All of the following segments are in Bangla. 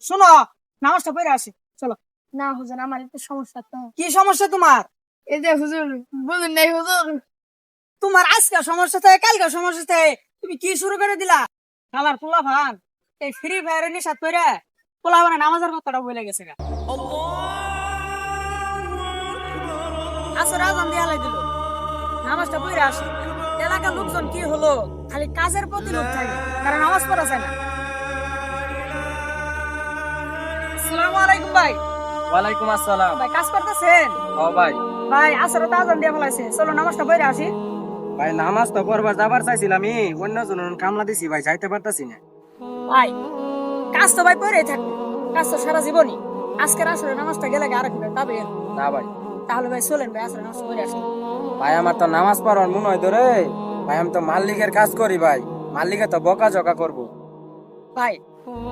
শোনো, নামাজটা পড়ে আসি, চলো। না হুজুর, আমার একটু সমস্যা তো। কি সমস্যা তোমার? এই যে হুজুর, বুঝুন নাই হুজুর। তোমার আজকে সমস্যা থাকে, কালকে সমস্যা থাকে, তুমি কি শুরু করে দিলা? কালার পোলা ভান এই ফ্রি ফায়ারের নিশাত করে পোলা মানে নামাজের কথাটা বলে গেছে গা। আসর আজান দিয়া লাই দিল, নামাজটা পড়ে আসি। এলাকার লোকজন কি হলো, খালি কাজের প্রতি লোক থাকে, তারা নামাজ পড়া যায় না। আসসালামু আলাইকুম ভাই। ওয়ালাইকুম আসসালাম। ভাই কাজ করতেছেন? ও ভাই, ভাই আসর তো আজান দিয়া ফেলাইছে, চলো নামাজটা পড়ে আসি। ভাই নামাজ তো পড়বার যাবার চাইছিলাম, আমি অন্য জন কামলা দিছি ভাই, যাইতে পারতাছি না। ভাই কাজ তো ভাই পড়েই থাকবে, কাজ তো সারা জীবনই। আজকের আসরে নামাজটা গেলে আর কি পাবে? না ভাই, তাহলে ভাই চলেন ভাই আসরে নামাজ পড়ে আসি। ভাই আমার তো নামাজ পড়ার মনে হয় ধরে, ভাই আমি তো মালিকের কাজ করি ভাই, মালিকে তো বকা জকা করবো। ভাই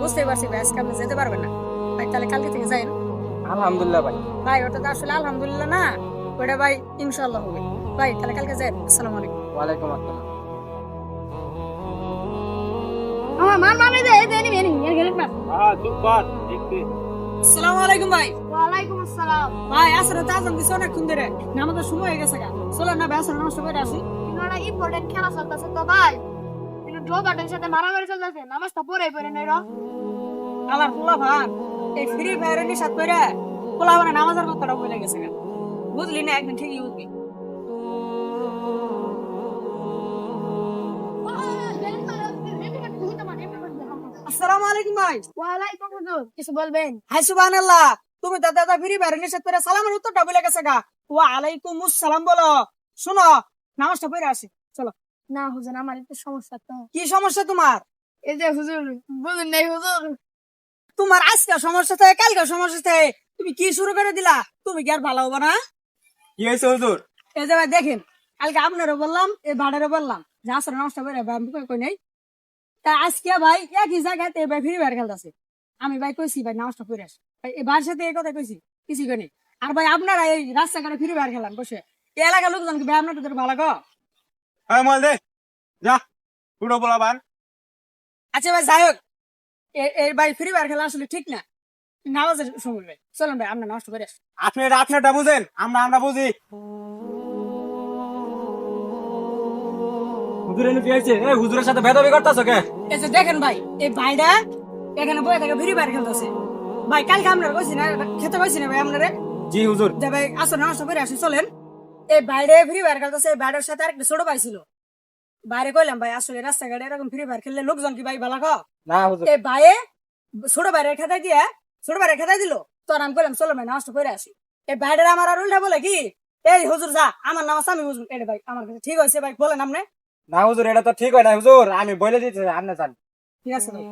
বুঝতে পারছি ভাই, আজকে আপনি যেতে পারবেন না। ভাই তাহলে কালকে থেকে যাই। আলহামদুলিল্লাহ ভাই। ভাই ওটা তো আসলে আলহামদুলিল্লাহ না, ওটা ভাই ইনশাআল্লাহ হবে। ভাই তাহলে কালকে যাই। আসসালামু আলাইকুম। ওয়ালাইকুম আসসালাম। আমার মান মানে যে এই যে এনি গেলেন না। চুপ কর দেখতে। আসসালামু আলাইকুম ভাই। ওয়ালাইকুম আসসালাম। ভাই আসরে তো আজান দিছে অনেকক্ষণ ধরে, নামাজের সময় হয়ে গেছে গা, চলেন না ভাই আসরে নামাজটা পড়ে আসি। ইনোরা ইম্পর্টেন্ট খেলা চলতেছে তো ভাই। ইনো ড্র বাটের সাথে মারামারি চলতেছে, নামাজটা পড়ে নাই র। কালার পোলা ভান এই ফ্রি ফায়ারের নিশাত করে পোলা মানে নামাজের কথাটা বলে গেছে গা। বুঝলি না, একদিন ঠিকই বুঝবি। আসসালামু আলাইকুম ভাই। ওয়ালাইকুম হুজুর, কিছু বলবেন? হাই সুবহানাল্লাহ, তুমি তো দাদা ফ্রি ফায়ারের নিশাত করে সালামের উত্তরটা বলে গেছে গা। ওয়া আলাইকুম আসসালাম বলো। শোনো, নামাজটা পড়ে আসি, চলো। না হুজুর, আমার একটু সমস্যা তো। কি সমস্যা তোমার? এই যে হুজুর, বুঝুন নাই হুজুর। তোমার আজকে সমস্যা থাকে, কালকে সমস্যা থাকে, তুমি কি শুরু করে দিলা? তুমি কি আর ভালো হবো না? কি হয়েছে হুজুর? এই যে ভাই দেখেন, কালকে আপনারও বললাম, এই ভাড়ারও বললাম যে আসলে নষ্ট করে ভাই, আমি কই নাই। তা আজকে ভাই একই জায়গাতে ভাই ফ্রি ফায়ার খেলতেছে। আমি ভাই কইছি ভাই নামাজটা পড়ে আসি, ভাই এই ভাইয়ের সাথে এই কথা কইছি, কিছু কই নাই। আর ভাই আপনারা এই রাস্তাঘাটে ফ্রি ফায়ার খেলান বসে, এই এলাকার লোকজন কি ভাই আপনাদের ভালো গো? হ্যাঁ মল দে, যা পুরো বলাবান। আচ্ছা ভাই যাই হোক, এই ভাই ফ্রি ফায়ার খেলা আসলে ঠিক না, নামাজের সময় ভাই চলেন ভাই আমরা নষ্ট করে আসি। আপনারটা বুঝেন, আমরা বুঝি। হুজুরের কি হয়েছে? এই হুজুরের সাথে ভেদাভেদি করতেছো কে? এই যে দেখেন ভাই, এই ভাইটা এখানে বয়ে থেকে ফ্রি ফায়ার খেলতেছে। ভাই কালকে আপনার কইছি না, খেতে কইছি না ভাই আপনারে জি হুজুর। যে ভাই আসলে নষ্ট করে আসি চলেন। এই বাইরে ফ্রি ফায়ার খেলতেছে, এই বাইরের সাথে আরেকটা ছোট ভাই ছিল। বাইরে কইলাম ভাই আসলে রাস্তাঘাটে এরকম ফ্রি ফায়ার খেললে লোকজন কি ভাই ভালো খাও? না হুজুর। এই ভাইয়ে ছোট বাইরের খেতায় দিয়ে ছোট বাইরের খেতায় দিল, তো আমি কইলাম চলো ভাই নষ্ট করে আসি। এই বাইরের আমার আর উল্টা বলে কি, এই হুজুর যা, আমার নামাজ আমি বুঝবো। এটা ভাই আমার কাছে ঠিক হয়েছে ভাই, বলেন আপনি। না হুজুর, এটা তো ঠিক হয় না হুজুর, আমি বলে দিতে আপনি জান। ঠিক আছে ভাই।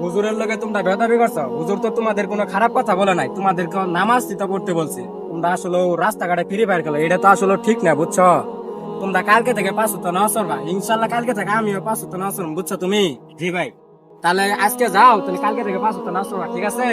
হুজুরের লগে তোমরা ভেদাভেদি করছো, হুজুর তো তোমাদের কোনো খারাপ কথা বলে নাই, তোমাদেরকে নামাজ চিন্তা করতে বলছে। তোমরা আসলে রাস্তাঘাটে ফ্রি ফায়ার খেলো, এটা তো আসলে ঠিক না, বুঝছো? তোমরা কালকে থেকে 5 ওয়াক্ত নামাজ পড়বা, ইনশাআল্লাহ কালকে থেকে আমিও 5 ওয়াক্ত নামাজ পড়ব, বুঝছো তুমি? জি ভাই, তাহলে আজকে যাও, তাহলে কালকে থেকে 5 ওয়াক্ত নামাজ পড়বা, ঠিক আছে?